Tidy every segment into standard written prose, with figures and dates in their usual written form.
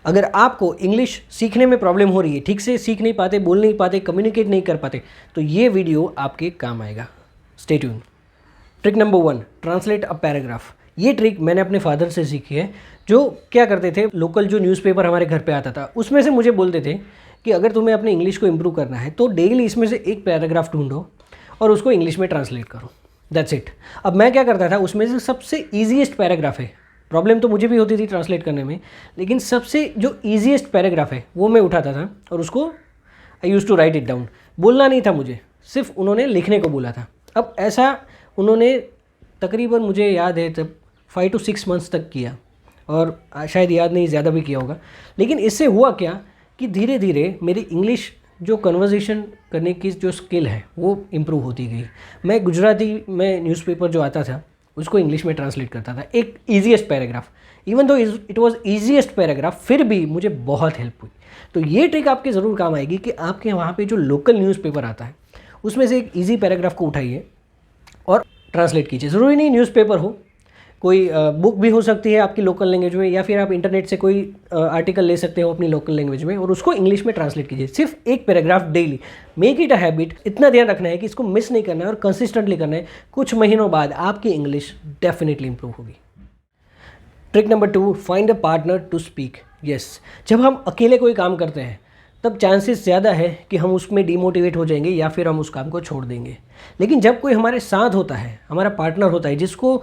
अगर आपको इंग्लिश सीखने में प्रॉब्लम हो रही है, ठीक से सीख नहीं पाते, बोल नहीं पाते, कम्युनिकेट नहीं कर पाते, तो ये वीडियो आपके काम आएगा। Stay tune. Trick number 1, translate a paragraph. ये ट्रिक मैंने अपने फादर से सीखी है, जो क्या करते थे, लोकल जो न्यूज़पेपर हमारे घर पे आता था उसमें से मुझे बोलते थे कि अगर तुम्हें अपने इंग्लिश को इम्प्रूव करना है तो डेली इसमें से एक पैराग्राफ ढूंढो और उसको इंग्लिश में ट्रांसलेट करो। That's it. अब मैं क्या करता था, उसमें से सबसे ईजीएस्ट पैराग्राफ है, प्रॉब्लम तो मुझे भी होती थी ट्रांसलेट करने में, लेकिन सबसे जो ईजीएस्ट पैराग्राफ है वो मैं उठाता था और उसको I used to write it down. बोलना नहीं था मुझे, सिर्फ उन्होंने लिखने को बोला था। अब ऐसा उन्होंने तकरीबन मुझे याद है तब 5 to 6 मंथ्स तक किया, और शायद याद नहीं, ज़्यादा भी किया होगा। लेकिन इससे हुआ क्या कि धीरे धीरे मेरी इंग्लिश जो कन्वर्सेशन करने की जो स्किल है वो इम्प्रूव होती गई। मैं गुजराती में न्यूज़पेपर जो आता था उसको इंग्लिश में ट्रांसलेट करता था, एक easiest paragraph. Even though it was easiest paragraph, फिर भी मुझे बहुत हेल्प हुई। तो ये ट्रिक आपके ज़रूर काम आएगी कि आपके वहाँ पे जो लोकल न्यूज़पेपर आता है उसमें से एक ईजी पैराग्राफ को उठाइए और ट्रांसलेट कीजिए। ज़रूरी नहीं न्यूज़पेपर हो, कोई बुक भी हो सकती है आपकी लोकल लैंग्वेज में, या फिर आप इंटरनेट से कोई आर्टिकल ले सकते हो अपनी लोकल लैंग्वेज में और उसको इंग्लिश में ट्रांसलेट कीजिए। सिर्फ एक paragraph daily, make it a habit. इतना ध्यान रखना है कि इसको मिस नहीं करना है और कंसिस्टेंटली करना है। कुछ महीनों बाद आपकी इंग्लिश डेफिनेटली इंप्रूव होगी। Trick number 2, find a partner to speak. Yes, जब हम अकेले कोई काम करते हैं तब चांसेस ज़्यादा है कि हम उसमें डिमोटिवेट हो जाएंगे या फिर हम उस काम को छोड़ देंगे। लेकिन जब कोई हमारे साथ होता है, हमारा पार्टनर होता है जिसको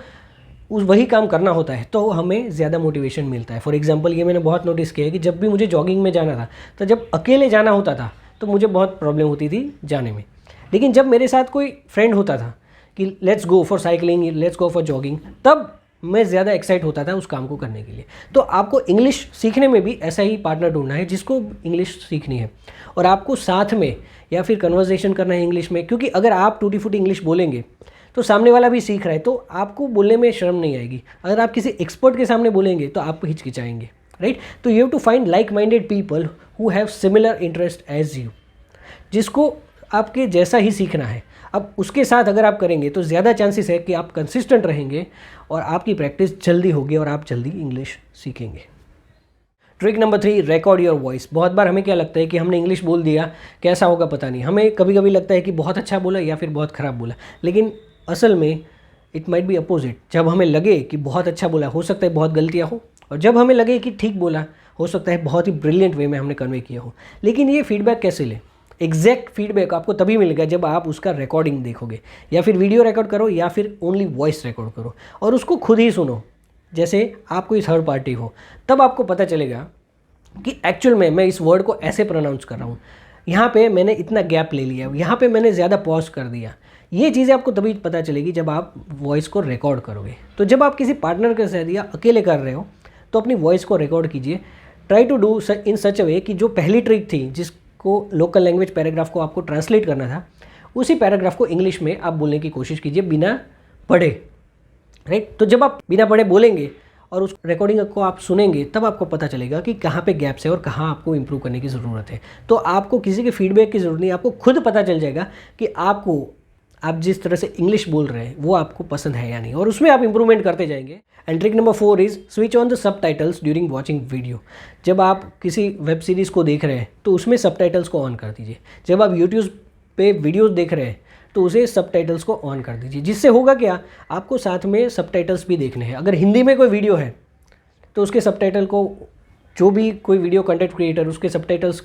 उस वही काम करना होता है, तो हमें ज़्यादा मोटिवेशन मिलता है। फॉर एग्जांपल, ये मैंने बहुत नोटिस किया है कि जब भी मुझे जॉगिंग में जाना था तो जब अकेले जाना होता था तो मुझे बहुत प्रॉब्लम होती थी जाने में। लेकिन जब मेरे साथ कोई फ्रेंड होता था कि let's go for cycling, let's go for jogging, तब मैं ज़्यादा एक्साइट होता था उस काम को करने के लिए। तो आपको इंग्लिश सीखने में भी ऐसा ही पार्टनर ढूंढना है जिसको इंग्लिश सीखनी है और आपको साथ में या फिर कन्वर्सेशन करना है इंग्लिश में। क्योंकि अगर आप टूटी फूटी इंग्लिश बोलेंगे तो सामने वाला भी सीख रहा है, तो आपको बोलने में शर्म नहीं आएगी। अगर आप किसी एक्सपर्ट के सामने बोलेंगे तो आप हिचकिचाएंगे, राइट। तो you have to find like minded people who have similar interest as you, जिसको आपके जैसा ही सीखना है। अब उसके साथ अगर आप करेंगे तो ज़्यादा चांसेस है कि आप कंसिस्टेंट रहेंगे और आपकी प्रैक्टिस जल्दी होगी और आप जल्दी इंग्लिश सीखेंगे। Trick number 3, record your voice. बहुत बार हमें क्या लगता है कि हमने इंग्लिश बोल दिया, कैसा होगा पता नहीं। हमें कभी कभी लगता है कि बहुत अच्छा बोला या फिर बहुत ख़राब बोला, लेकिन असल में इट माइट बी अपोजिट। जब हमें लगे कि बहुत अच्छा बोला, हो सकता है बहुत गलतियाँ हो, और जब हमें लगे कि ठीक बोला, हो सकता है बहुत ही ब्रिलियंट वे में हमने कन्वे किया हो। लेकिन ये फीडबैक कैसे लें? एग्जैक्ट फीडबैक आपको तभी मिलेगा जब आप उसका रिकॉर्डिंग देखोगे, या फिर वीडियो रिकॉर्ड करो या फिर ओनली वॉइस रिकॉर्ड करो और उसको खुद ही सुनो, जैसे आप कोई थर्ड पार्टी हो। तब आपको पता चलेगा कि एक्चुअल में मैं इस वर्ड को ऐसे प्रोनाउंस कर रहा हूँ, यहाँ पे मैंने इतना गैप ले लिया, यहाँ पे मैंने ज़्यादा पॉज कर दिया। ये चीज़ें आपको तभी पता चलेगी जब आप वॉइस को रिकॉर्ड करोगे। तो जब आप किसी पार्टनर के साथ या अकेले कर रहे हो तो अपनी वॉइस को रिकॉर्ड कीजिए। ट्राई टू डू इन सच अ वे कि जो पहली ट्रिक थी जिसको लोकल लैंग्वेज पैराग्राफ को आपको ट्रांसलेट करना था, उसी पैराग्राफ को इंग्लिश में आप बोलने की कोशिश कीजिए बिना पढ़े, राइट। तो जब आप बिना पढ़े बोलेंगे और उस रिकॉर्डिंग को आप सुनेंगे तब आपको पता चलेगा कि कहाँ पे गैप्स है और कहाँ आपको इंप्रूव करने की ज़रूरत है। तो आपको किसी के फीडबैक की ज़रूरत नहीं, आपको खुद पता चल जाएगा कि आप जिस तरह से इंग्लिश बोल रहे हैं वो आपको पसंद है या नहीं, और उसमें आप इंप्रूवमेंट करते जाएंगे। And trick number 4 is switch on the subtitles during watching video. जब आप किसी वेब सीरीज़ को देख रहे हैं तो उसमें सबटाइटल्स को ऑन कर दीजिए। जब आप यूट्यूब पे वीडियोस देख रहे हैं तो उसे सबटाइटल्स को ऑन कर दीजिए। जिससे होगा क्या, आपको साथ में सबटाइटल्स भी देखने हैं। अगर हिंदी में कोई वीडियो है तो उसके सबटाइटल को, जो भी कोई वीडियो कंटेंट क्रिएटर उसके सबटाइटल्स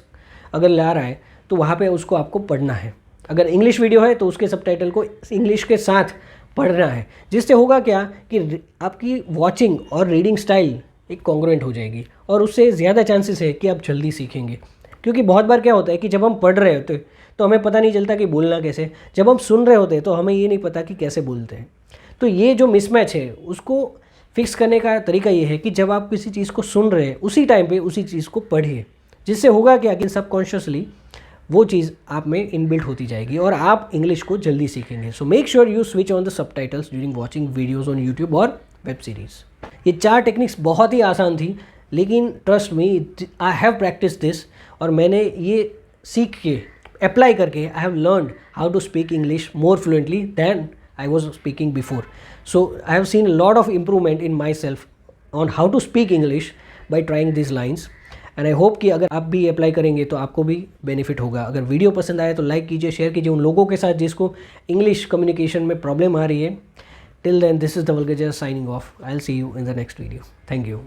अगर ला रहा है तो वहाँ पे उसको आपको पढ़ना है। अगर इंग्लिश वीडियो है तो उसके सबटाइटल को इंग्लिश के साथ पढ़ना है। जिससे होगा क्या कि आपकी वॉचिंग और रीडिंग स्टाइल एक कॉन्ग्रुएंट हो जाएगी और उससे ज़्यादा चांसेस है कि आप जल्दी सीखेंगे। क्योंकि बहुत बार क्या होता है कि जब हम पढ़ रहे होते तो हमें पता नहीं चलता कि बोलना कैसे, जब हम सुन रहे होते तो हमें ये नहीं पता कि कैसे बोलते हैं। तो ये जो मिसमैच है उसको फिक्स करने का तरीका ये है कि जब आप किसी चीज़ को सुन रहे हैं उसी टाइम पे उसी चीज़ को पढ़िए। जिससे होगा क्या कि सबकॉन्शियसली वो चीज़ आप में इनबिल्ट होती जाएगी और आप इंग्लिश को जल्दी सीखेंगे। So make sure you switch on the subtitles during watching videos on YouTube और वेब सीरीज़। ये 4 टेक्निक्स बहुत ही आसान थी, लेकिन trust me I have practice this, और मैंने ये सीख के अप्लाई करके I have learned how to speak English more fluently than I was speaking before. So I have seen a lot of improvement in myself on how to speak English by trying these lines. And I hope कि अगर आप भी apply करेंगे तो आपको भी benefit होगा। अगर वीडियो पसंद आए तो लाइक कीजिए, शेयर कीजिए उन लोगों के साथ जिसको इंग्लिश कम्युनिकेशन में प्रॉब्लम आ रही है। Till then, this is the वल्गेजर signing off. I will see you in the next video. Thank you.